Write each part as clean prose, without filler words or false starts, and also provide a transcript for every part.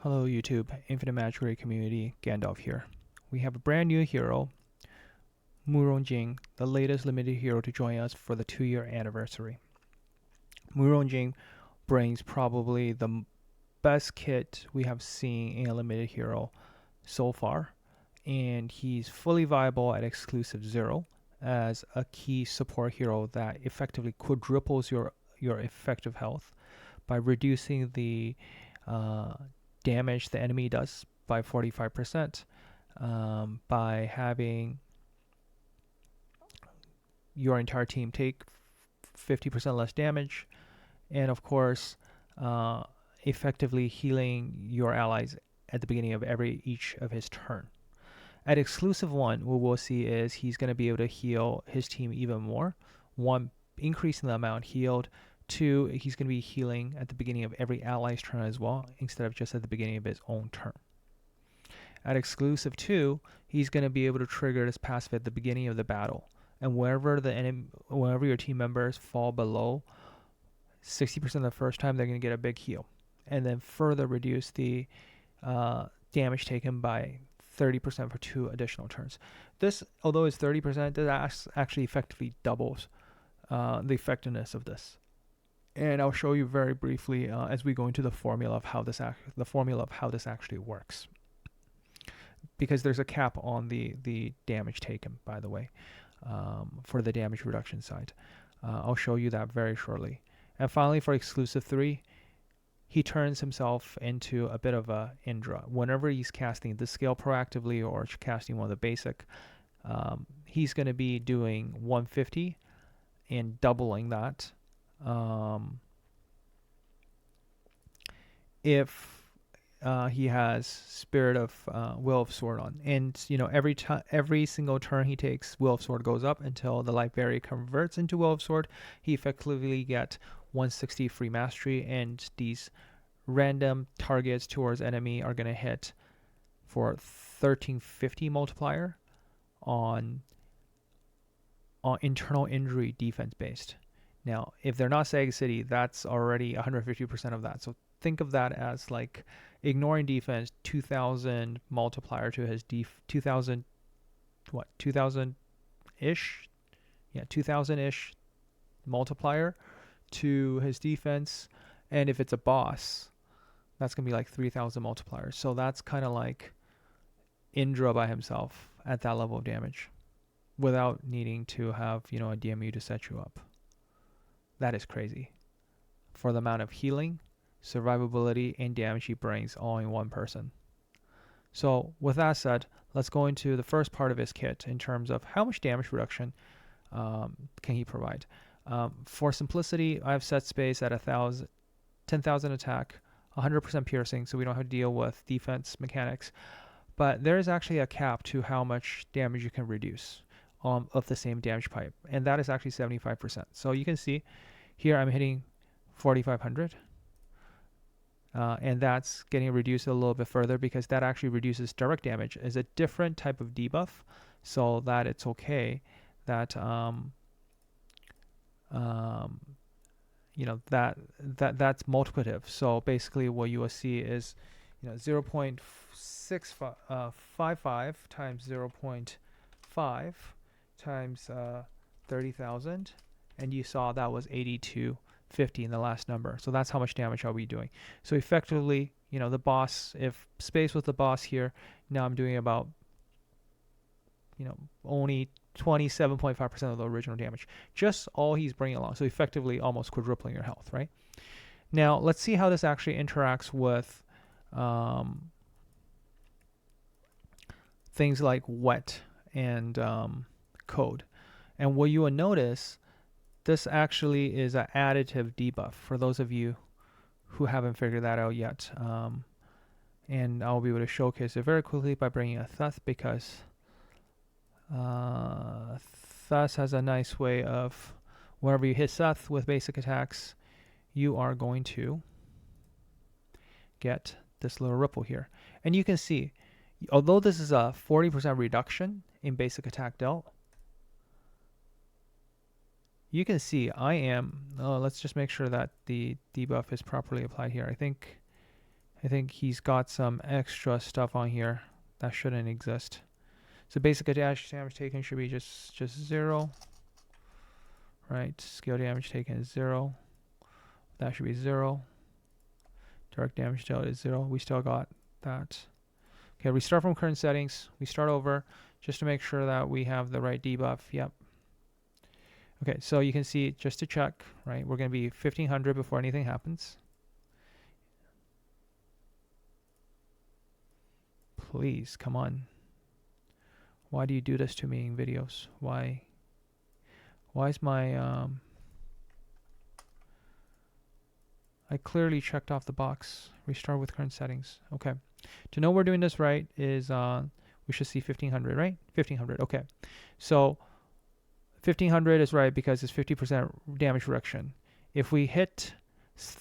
Hello YouTube, Infinite Magic community, Gandalf here. We have a brand new hero, Murong Jing, the latest limited hero to join us for the 2-year anniversary. Murong Jing brings probably the best kit we have seen in a limited hero so far, and he's fully viable at exclusive 0 as a key support hero that effectively quadruples your effective health by reducing the damage the enemy does by 45%, by having your entire team take 50% less damage, and of course effectively healing your allies at the beginning of each of his turn. At exclusive 1, what we'll see is he's going to be able to heal his team even more. 1, increasing the amount healed. 2, he's going to be healing at the beginning of every ally's turn as well, instead of just at the beginning of his own turn. At exclusive 2, he's going to be able to trigger this passive at the beginning of the battle, and wherever your team members fall below 60% the first time, they're going to get a big heal, and then further reduce the damage taken by 30% for 2 additional turns. This, although it's 30%, that actually effectively doubles the effectiveness of this. And I'll show you very briefly as we go into the formula of how this actually works. Because there's a cap on the damage taken, by the way, for the damage reduction side. I'll show you that very shortly. And finally, for exclusive 3, he turns himself into a bit of a Indreh. Whenever he's casting this skill proactively or casting one of the basic, he's going to be doing 150 and doubling that. If he has Spirit of Will of Sword on, and every single turn he takes, Will of Sword goes up until the life barrier converts into Will of Sword. He effectively get 160 free mastery, and these random targets towards enemy are going to hit for 1350 multiplier on internal injury defense based. Now, if they're not Sag City, that's already 150% of that. So think of that as like ignoring defense, 2000 multiplier to his 2000-ish? Yeah, 2000-ish multiplier to his defense. And if it's a boss, that's going to be like 3000 multipliers. So that's kind of like Indreh by himself at that level of damage without needing to have, a DMU to set you up. That is crazy for the amount of healing, survivability, and damage he brings all in one person. So with that said, let's go into the first part of his kit in terms of how much damage reduction can he provide. For simplicity, I've set space at 10,000 attack, 100% piercing, so we don't have to deal with defense mechanics. But there is actually a cap to how much damage you can reduce of the same damage pipe, and that is actually 75%. So you can see here I'm hitting 4,500, and that's getting reduced a little bit further because that actually reduces direct damage. It's a different type of debuff, so that it's okay that that's multiplicative. So basically what you will see is 0.655 times 0.5 times 30,000, and you saw that was 8250 in the last number. So that's how much damage I'll be doing. So effectively, the boss, if space was the boss here, now I'm doing about only 27.5% of the original damage, just all he's bringing along. So effectively almost quadrupling your health, right? Now let's see how this actually interacts with things like wet and code. And what you will notice, this actually is an additive debuff for those of you who haven't figured that out yet. And I'll be able to showcase it very quickly by bringing a Thus, because Thus has a nice way of, whenever you hit Seth with basic attacks, you are going to get this little ripple here. And you can see, although this is a 40% reduction in basic attack dealt, you can see let's just make sure that the debuff is properly applied here. I think I think he's got some extra stuff on here that shouldn't exist. So basic dash damage taken should be just 0. Right, skill damage taken is 0. That should be 0. Direct damage dealt is 0. We still got that. Okay, restart from current settings. We start over just to make sure that we have the right debuff. Yep. Okay, so you can see, just to check, right, we're going to be 1500 before anything happens. Please, come on. Why do you do this to me in videos? Why is my... I clearly checked off the box. Restart with current settings. Okay. To know we're doing this right is we should see 1500, right? 1500. Okay. So 1500 is right because it's 50% damage reduction. If we hit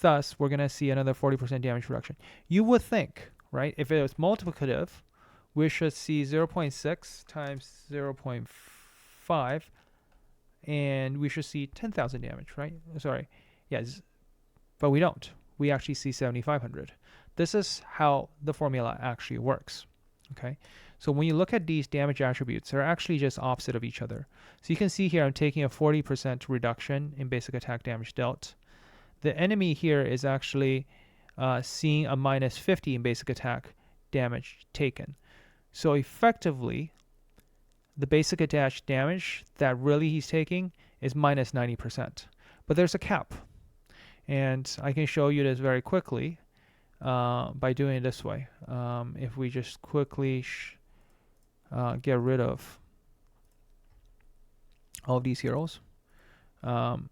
thus, we're going to see another 40% damage reduction. You would think, right, if it was multiplicative, we should see 0.6 times 0.5 and we should see 10,000 damage, right? Sorry. Yes. But we don't. We actually see 7,500. This is how the formula actually works. Okay. So when you look at these damage attributes, they're actually just opposite of each other. So you can see here I'm taking a 40% reduction in basic attack damage dealt. The enemy here is actually seeing a minus 50 in basic attack damage taken. So effectively, the basic attack damage that really he's taking is minus 90%. But there's a cap. And I can show you this very quickly by doing it this way. If we just quickly get rid of all of these heroes. And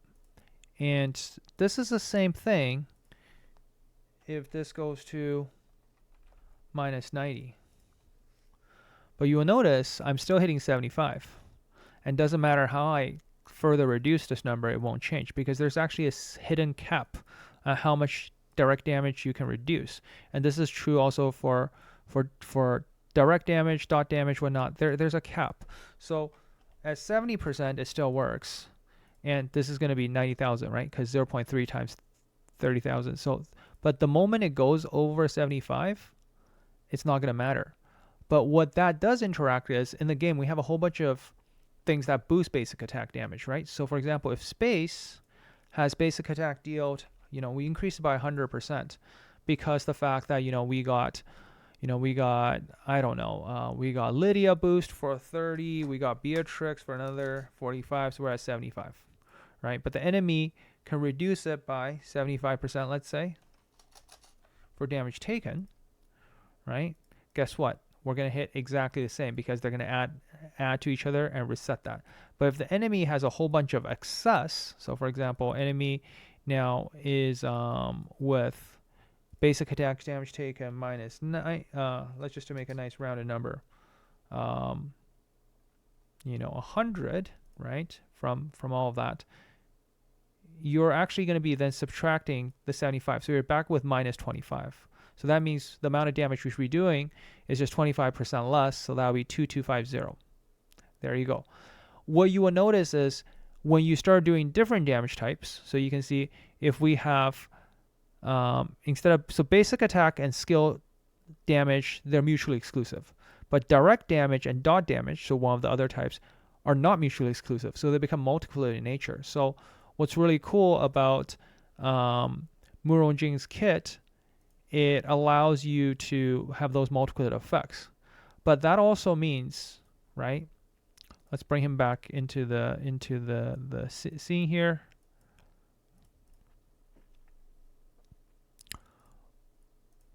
this is the same thing if this goes to minus 90. But you will notice I'm still hitting 75. And doesn't matter how I further reduce this number, it won't change because there's actually a hidden cap on how much direct damage you can reduce. And this is true also for direct damage, dot damage, whatnot. There's a cap. So at 70%, it still works. And this is going to be 90,000, right? Because 0.3 times 30,000. So, but the moment it goes over 75, it's not going to matter. But what that does interact is, in the game, we have a whole bunch of things that boost basic attack damage, right? So for example, if space has basic attack dealt, we increase it by 100% because the fact that, we got, I don't know, we got Lydia boost for 30, we got Beatrix for another 45, so we're at 75, right? But the enemy can reduce it by 75%, let's say, for damage taken, right? Guess what? We're going to hit exactly the same because they're going to add to each other and reset that. But if the enemy has a whole bunch of excess, so for example, enemy now is with basic attack damage taken minus 9, let's just to make a nice rounded number, 100, right, from all of that, you're actually going to be then subtracting the 75. So you're back with minus 25. So that means the amount of damage we should be doing is just 25% less. So that would be 2250. There you go. What you will notice is when you start doing different damage types, so you can see if we have, so basic attack and skill damage, they're mutually exclusive. But direct damage and dot damage, so one of the other types, are not mutually exclusive. So they become multiplicative in nature. So what's really cool about Murong Jing's kit, it allows you to have those multiplicative effects. But that also means, right? Let's bring him back into the scene here.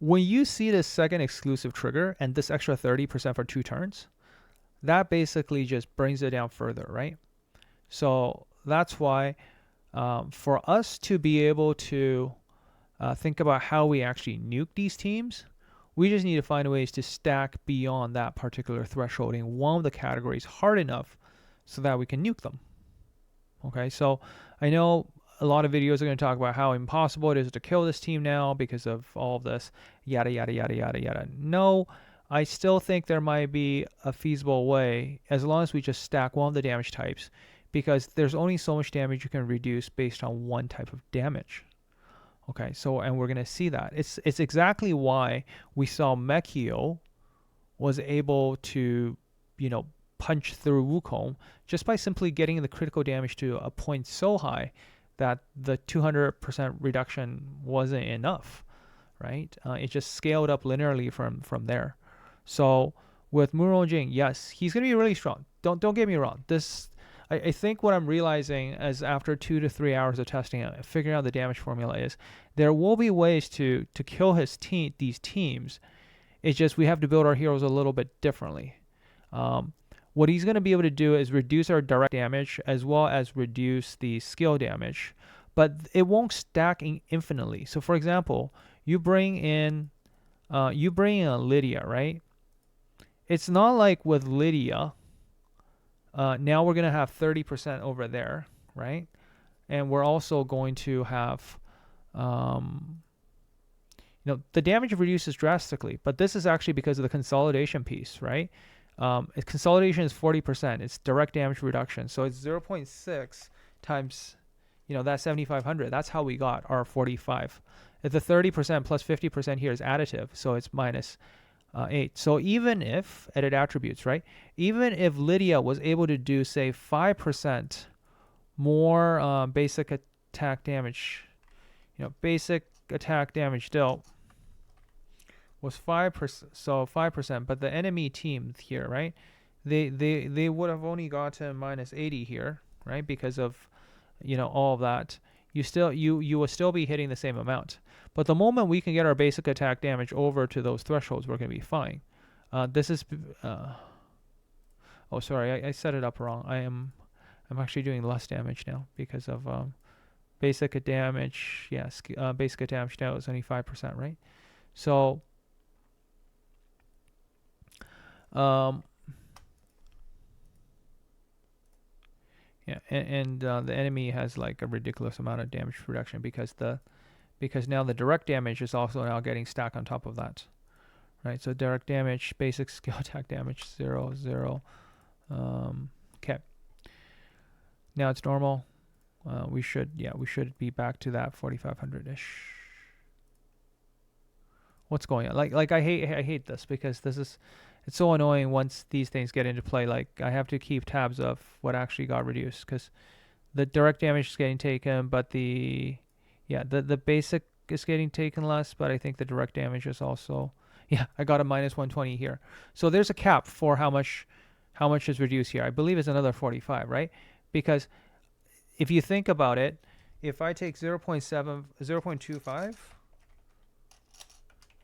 When you see this second exclusive trigger and this extra 30% for 2 turns, that basically just brings it down further, right? So that's why for us to be able to think about how we actually nuke these teams, we just need to find ways to stack beyond that particular threshold in one of the categories hard enough so that we can nuke them. Okay, so I know a lot of videos are going to talk about how impossible it is to kill this team now because of all of this, yada, yada, yada, yada, yada. No, I still think there might be a feasible way as long as we just stack one of the damage types, because there's only so much damage you can reduce based on one type of damage. Okay, so and we're gonna see that it's exactly why we saw Mekio was able to, you know, punch through Wukong just by simply getting the critical damage to a point so high that the 200% reduction wasn't enough, right? It just scaled up linearly from there. So with Murong Jing, yes, he's gonna be really strong. Don't get me wrong. I think what I'm realizing as after 2 to 3 hours of testing it, figuring out the damage formula is there will be ways to kill these teams. It's just we have to build our heroes a little bit differently. What he's going to be able to do is reduce our direct damage as well as reduce the skill damage, but it won't stack infinitely. So for example, you bring in Lydia, right? It's not like with Lydia. Now we're going to have 30% over there, right? And we're also going to have the damage reduces drastically, but this is actually because of the consolidation piece, right? Consolidation is 40%. It's direct damage reduction. So it's 0.6 times, that 7,500. That's how we got our 45. If the 30% plus 50% here is additive, so it's minus 8. So even if, edit attributes, right? Even if Lydia was able to do, say, 5% more basic attack damage, basic attack damage dealt was 5%, so 5%, but the enemy team here, right? They would have only gotten minus 80 here, right? Because of, all of that. You will still be hitting the same amount. But the moment we can get our basic attack damage over to those thresholds, we're going to be fine. This is, oh, sorry, I set it up wrong. I'm actually doing less damage now because of basic damage. Yes, basic damage now is only 5%, right? So, yeah, and the enemy has like a ridiculous amount of damage reduction because now the direct damage is also now getting stacked on top of that, right? So direct damage, basic skill attack damage, 0, 0. Okay. Now it's normal. We should be back to that 4,500-ish. What's going on? Like I hate this because it's so annoying once these things get into play. Like I have to keep tabs of what actually got reduced because the direct damage is getting taken, but the basic is getting taken less, but I think the direct damage is also, I got a minus 120 here. So there's a cap for how much is reduced here. I believe it's another 45, right? Because if you think about it, if I take 0.25,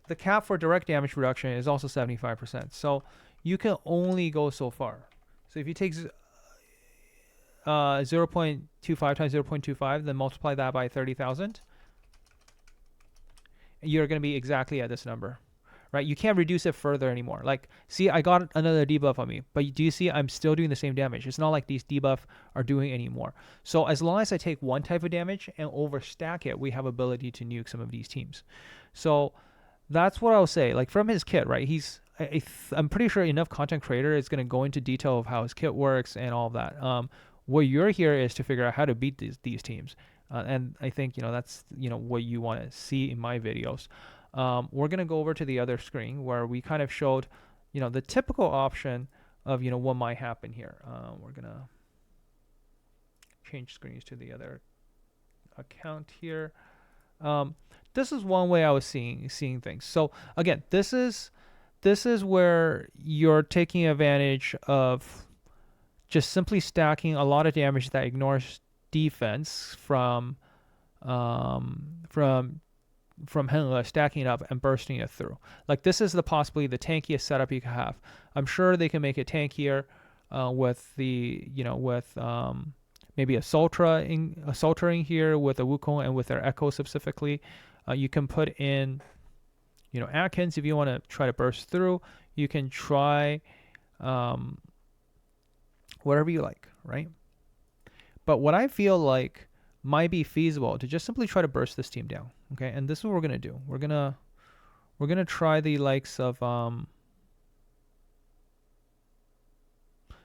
the cap for direct damage reduction is also 75%. So you can only go so far. So if you take 0.25 times 0.25, then multiply that by 30,000, you're going to be exactly at this number, right? You can't reduce it further anymore. Like, see, I got another debuff on me, but do you see I'm still doing the same damage? It's not like these debuff are doing anymore. So as long as I take one type of damage and overstack it, we have ability to nuke some of these teams. So that's what I'll say. Like from his kit, right? I'm pretty sure enough content creator is going to go into detail of how his kit works and all of that. What you're here is to figure out how to beat these teams. And I think, that's, what you want to see in my videos. We're going to go over to the other screen where we kind of showed, the typical option of, what might happen here. We're going to change screens to the other account here. This is one way I was seeing things. So again, this is where you're taking advantage of just simply stacking a lot of damage that ignores defense from Henle stacking it up and bursting it through. Like this is possibly the tankiest setup you can have. I'm sure they can make it tankier with the maybe a Sultra in here with a Wukong and with their Echo specifically. You can put in Atkins if you want to try to burst through. You can try whatever you like, right? But what I feel like might be feasible to just simply try to burst this team down. Okay, and this is what we're gonna do. We're gonna try the likes of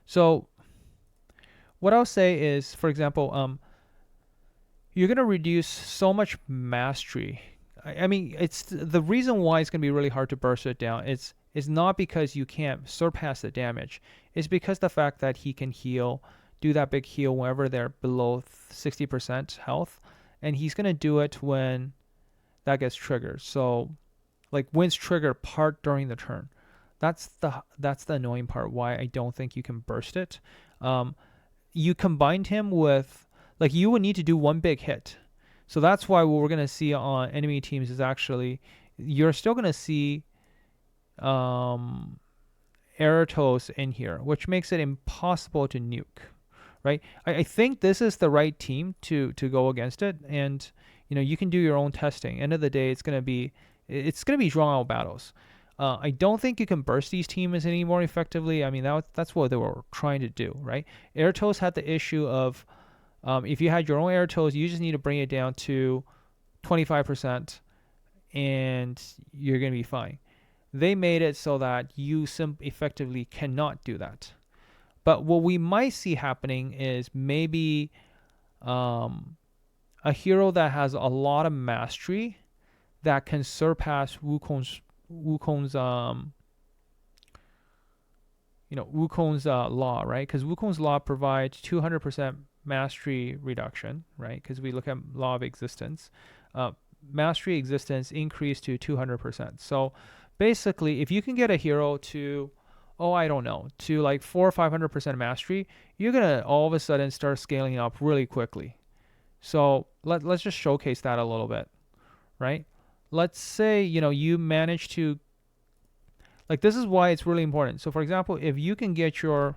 so what I'll say is, for example, you're going to reduce so much mastery. I mean, it's the reason why it's going to be really hard to burst it down. It's not because you can't surpass the damage. It's because the fact that he can heal, do that big heal whenever they're below 60% health, and he's going to do it when that gets triggered. So, like wins trigger part during the turn. That's the annoying part. Why I don't think you can burst it. You combined him with, like, you would need to do one big hit. So that's why what we're going to see on enemy teams is actually you're still going to see Eratos in here, which makes it impossible to nuke, right? I think this is the right team to go against it, and you can do your own testing. End of the day, it's gonna be drawn out battles. I don't think you can burst these teams any more effectively. I mean, that's what they were trying to do, right? Eratos had the issue of if you had your own Eratos, you just need to bring it down to 25%, and you're gonna be fine. They made it so that you effectively cannot do that. But what we might see happening is maybe a hero that has a lot of mastery that can surpass Wukong's law, right? Because Wukong's law provides 200% mastery reduction, right? Because we look at law of existence. Mastery existence increased to 200%. So basically, if you can get a hero to, I don't know, to like 400 or 500% mastery, you're gonna all of a sudden start scaling up really quickly. So let's just showcase that a little bit, right? Let's say you manage to, like, this is why it's really important. So for example, if you can get your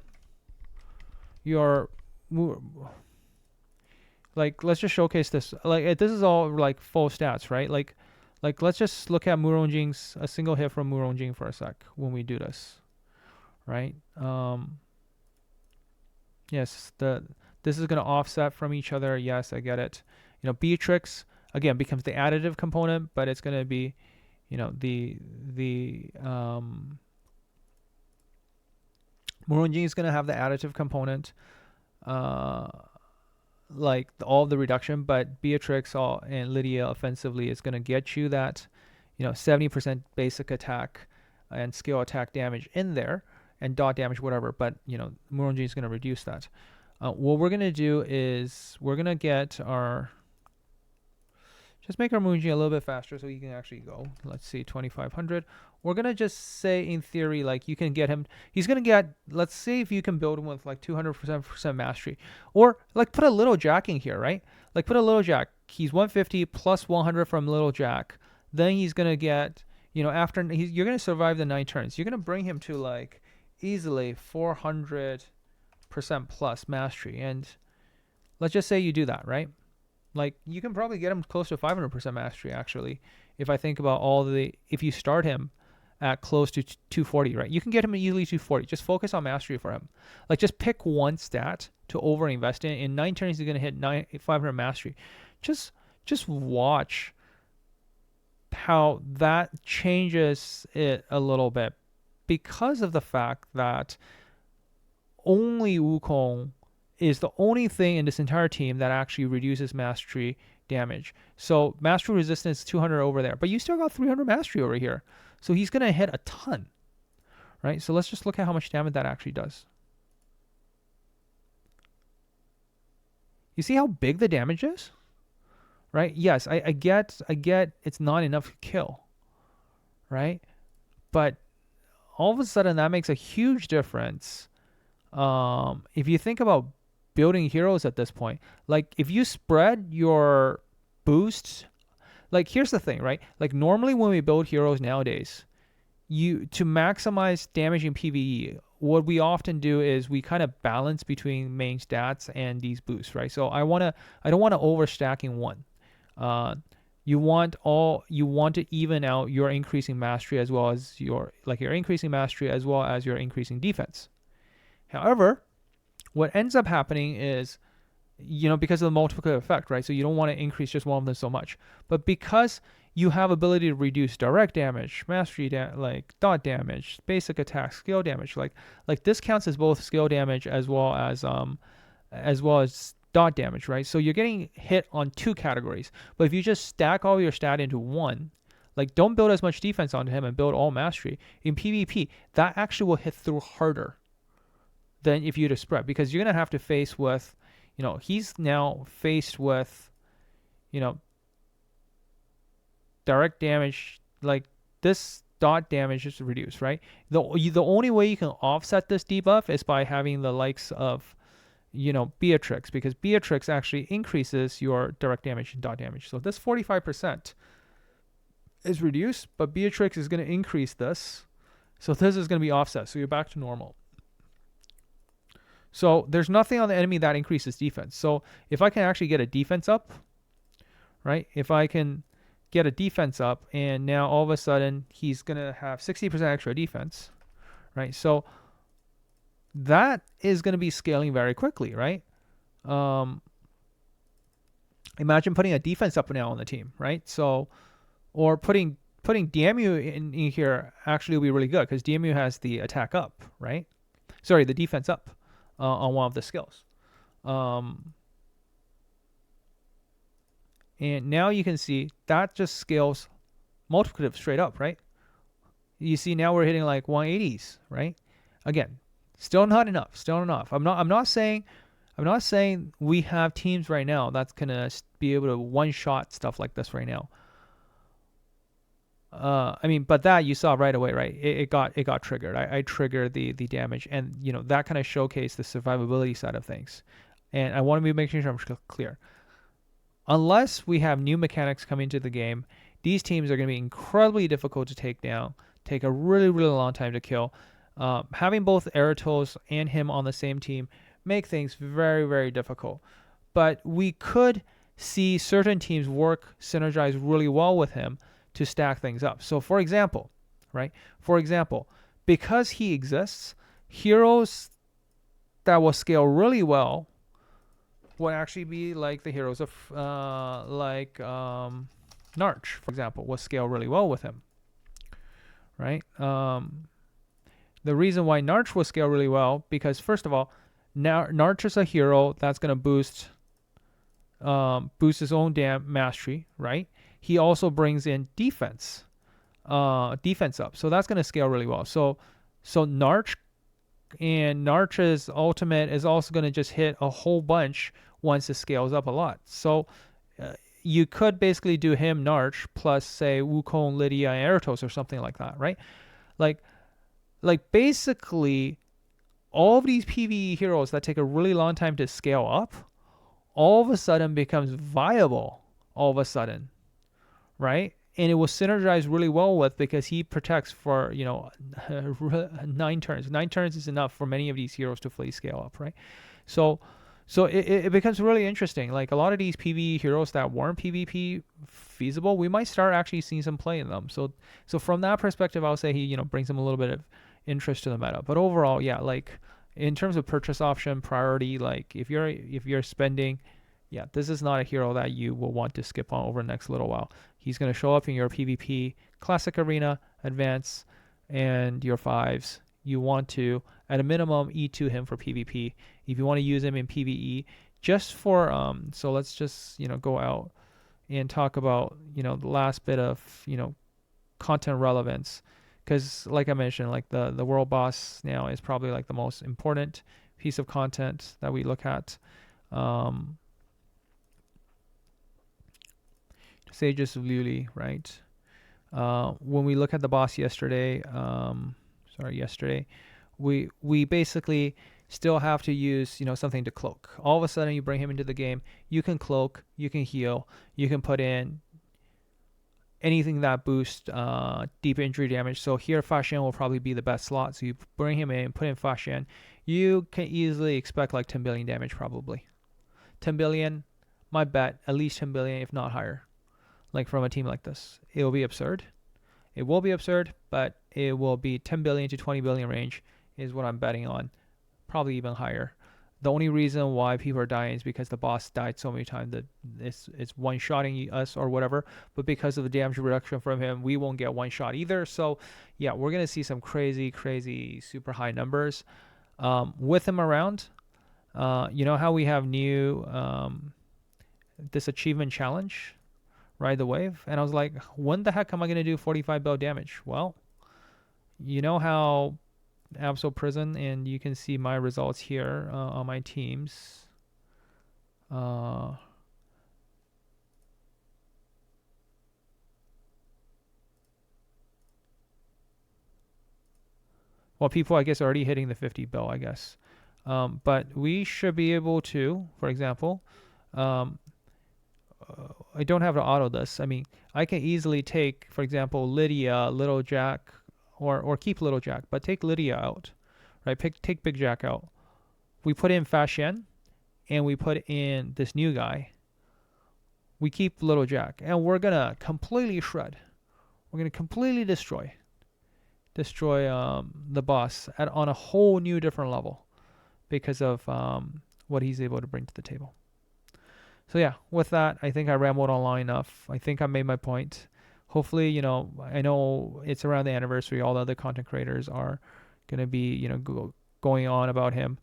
like, let's just showcase this. Like, this is all like full stats, right? Like let's just look at Murong Jing's, a single hit from Murong Jing for a sec when we do this, right? Yes, this is going to offset from each other. Yes, I get it. Beatrix again becomes the additive component, but it's going to be, the Murong Jing is going to have the additive component, like all the reduction, but Beatrix and Lydia offensively is going to get you that 70% basic attack and skill attack damage in there, and dot damage, whatever. But Murong Jing is going to reduce that. What we're going to do is we're going to get just make our Murong Jing a little bit faster so he can actually go. Let's see, 2500. We're going to just say, in theory, like, you can get him, he's going to get, let's say if you can build him with like 200% mastery, or like put a little jacking here, right? Like put a little jack. He's 150 plus 100 from little jack. Then he's going to get, after you're going to survive the 9 turns. You're going to bring him to like easily 400% plus mastery. And let's just say you do that, right? Like, you can probably get him close to 500% mastery, actually, if I think about if you start him at close to 240, right? You can get him easily 240. Just focus on mastery for him. Like, just pick one stat to over-invest in. In 9 turns, he's going to hit 500 mastery. Just watch how that changes it a little bit, because of the fact that only Wukong is the only thing in this entire team that actually reduces mastery damage. So mastery resistance 200 over there, but you still got 300 mastery over here. So he's going to hit a ton, right? So let's just look at how much damage that actually does. You see how big the damage is, right? Yes, I get it's not enough to kill, right? But all of a sudden that makes a huge difference. If you think about building heroes at this point, like, if you spread your boosts, like, here's the thing, right? Like, normally when we build heroes nowadays, to maximize damage in PvE, what we often do is we kind of balance between main stats and these boosts, right? So I don't want to overstack in one. You want to even out your increasing mastery as well as your increasing mastery as well as your increasing defense. However, what ends up happening is, because of the multiplicative effect, right? So you don't want to increase just one of them so much. But because you have ability to reduce direct damage, mastery, like dot damage, basic attack, skill damage, like this counts as both skill damage as well as dot damage, right? So you're getting hit on 2 categories. But if you just stack all your stat into one, like don't build as much defense onto him and build all mastery, in PvP, that actually will hit through harder than if you just spread, because you're going to have to face with, he's now faced with, direct damage, like this dot damage is reduced, right? The only way you can offset this debuff is by having the likes of, Beatrix, because Beatrix actually increases your direct damage and dot damage. So this 45% is reduced, but Beatrix is going to increase this. So this is going to be offset. So you're back to normal. So there's nothing on the enemy that increases defense. So if I can actually get a defense up, right? If I can get a defense up, and now all of a sudden he's going to have 60% extra defense, right? So that is going to be scaling very quickly, right? Imagine putting a defense up now on the team, right? So, or putting DMU in here actually will be really good, because DMU has the attack up, right? Sorry, the defense up on one of the skills. And now you can see that just scales multiplicative straight up, right? You see now we're hitting like 180s, right? Again, still not enough. Still not enough. I'm not saying we have teams right now that's gonna be able to one-shot stuff like this right now. But that you saw right away, right? It got triggered. I triggered the damage, and that kind of showcased the survivability side of things. And I want to be making sure I'm clear. Unless we have new mechanics coming into the game, these teams are going to be incredibly difficult to take down, take a really, really long time to kill. Having both Eratos and him on the same team make things very, very difficult. But we could see certain teams synergize really well with him to stack things up. So for example, because he exists, heroes that will scale really well would actually be like the heroes of Narch, for example, will scale really well with him, right? The reason why Narch will scale really well, because first of all, Narch is a hero that's going to boost his own mastery, right? He also brings in defense up, so that's going to scale really well. So Narch and Narch's ultimate is also going to just hit a whole bunch once it scales up a lot. So you could basically do him Narch plus say Wukong, Lydia, and Eratos or something like that, right? Like basically all of these PvE heroes that take a really long time to scale up all of a sudden becomes viable all of a sudden, right? And it will synergize really well with, because he protects for 9 turns. 9 turns is enough for many of these heroes to fully scale up, right? So it becomes really interesting. Like a lot of these PvE heroes that weren't PvP feasible, we might start actually seeing some play in them. So from that perspective, I'll say he brings them a little bit of interest to the meta. But overall, yeah, like in terms of purchase option priority, like if you're spending, yeah, this is not a hero that you will want to skip on over the next little while. He's going to show up in your PvP, Classic Arena, Advance, and your 5s. You want to, at a minimum, E2 him for PvP. If you want to use him in PvE, just for, so let's just, go out and talk about, the last bit of, content relevance. Because like I mentioned, like the world boss now is probably like the most important piece of content that we look at. Sages of Luli, right? When we look at the boss yesterday, we basically still have to use something to cloak. All of a sudden you bring him into the game, you can cloak, you can heal, you can put in anything that boosts deep injury damage. So here Fashion will probably be the best slot. So you bring him in, put in Fashion, you can easily expect like 10 billion damage probably. 10 billion, my bet, at least 10 billion if not higher. Like from a team like this, it will be absurd. It will be absurd, but it will be 10 billion to 20 billion range is what I'm betting on. Probably even higher. The only reason why people are dying is because the boss died so many times that it's one-shotting us or whatever. But because of the damage reduction from him, we won't get one shot either. So yeah, we're going to see some crazy, crazy, super high numbers with him around. You know how we have new this achievement challenge, Ride the Wave? And I was like, when the heck am I going to do 45 bill damage? Well, you know how Absol Prison, and you can see my results here on my teams. Well, people, I guess, are already hitting the 50 bill, I guess. But we should be able to, for example, I don't have to auto this. I mean, I can easily take, for example, Lydia, Little Jack, or keep Little Jack, but take Lydia out, right? Take Big Jack out. We put in Fashion, and we put in this new guy. We keep Little Jack, and we're gonna completely shred. We're gonna completely destroy the boss on a whole new different level because of what he's able to bring to the table. So yeah, with that, I think I rambled on long enough. I think I made my point. Hopefully, you know, I know it's around the anniversary. All the other content creators are gonna be, you know, going on about him.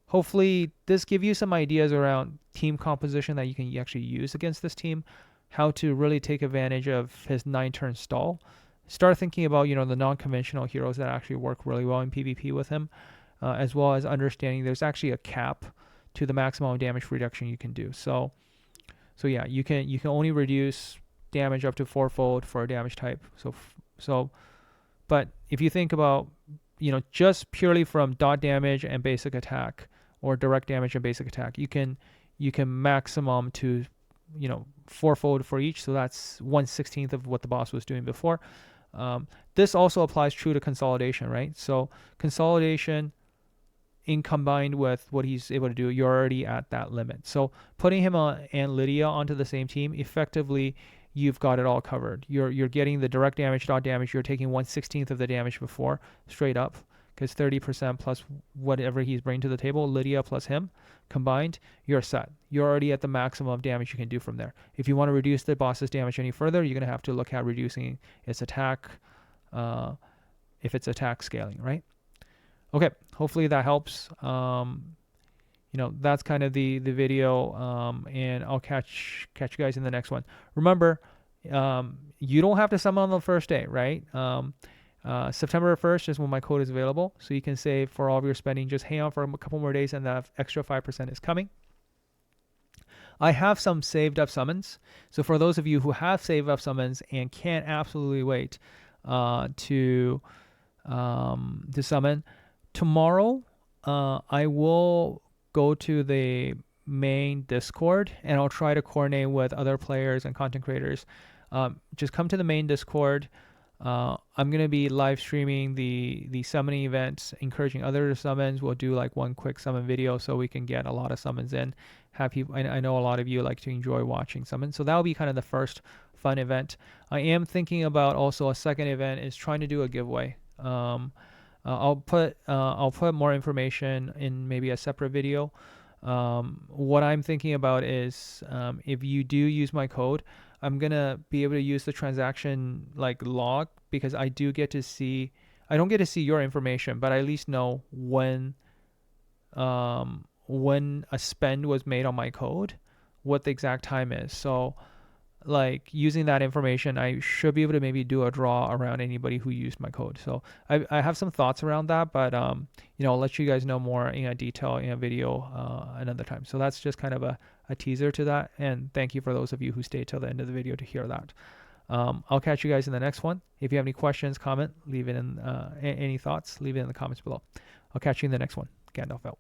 Hopefully, this gives you some ideas around team composition that you can actually use against this team. How to really take advantage of his 9-turn stall. Start thinking about, you know, the non-conventional heroes that actually work really well in PvP with him, as well as understanding there's actually a cap to the maximum damage reduction you can do. So yeah, you can only reduce damage up to 4-fold for a damage type. But if you think about, you know, just purely from dot damage and basic attack, or direct damage and basic attack, you can maximum to, you know, 4-fold for each. So that's 1/16 of what the boss was doing before. This also applies true to consolidation, right? So consolidation, in combined with what he's able to do, you're already at that limit. So putting him and Lydia onto the same team, effectively, you've got it all covered. You're getting the direct damage, dot damage. You're taking 1/16 of the damage before, straight up, because 30% plus whatever he's bringing to the table, Lydia plus him combined, you're set. You're already at the maximum of damage you can do from there. If you want to reduce the boss's damage any further, you're going to have to look at reducing its attack, if it's attack scaling, right? Okay, hopefully that helps. You know, that's kind of the video, and I'll catch you guys in the next one. Remember, you don't have to summon on the first day, right? September 1st is when my code is available, so you can save for all of your spending. Just hang on for a couple more days, and that extra 5% is coming. I have some saved up summons, so for those of you who have saved up summons and can't absolutely wait to summon, tomorrow I will go to the main Discord, and I'll try to coordinate with other players and content creators. Just come to the main Discord. I'm going to be live streaming the summoning events, encouraging other summons. We'll do like one quick summon video so we can get a lot of summons in. Have people, I know a lot of you like to enjoy watching summons, so that'll be kind of the first fun event. I am thinking about also a second event is trying to do a giveaway. I'll put more information in maybe a separate video. What I'm thinking about is, if you do use my code, I'm gonna be able to use the transaction like log, because I don't get to see your information, but I at least know when a spend was made on my code, what the exact time is. So like using that information, I should be able to maybe do a draw around anybody who used my code. So I have some thoughts around that, but you know, I'll let you guys know more in detail in a video another time. So that's just kind of a teaser to that, and thank you for those of you who stayed till the end of the video to hear that. I'll catch you guys in the next one. If you have any questions, comment, leave it in any thoughts, leave it in the comments below. I'll catch you in the next one. Gandalf out.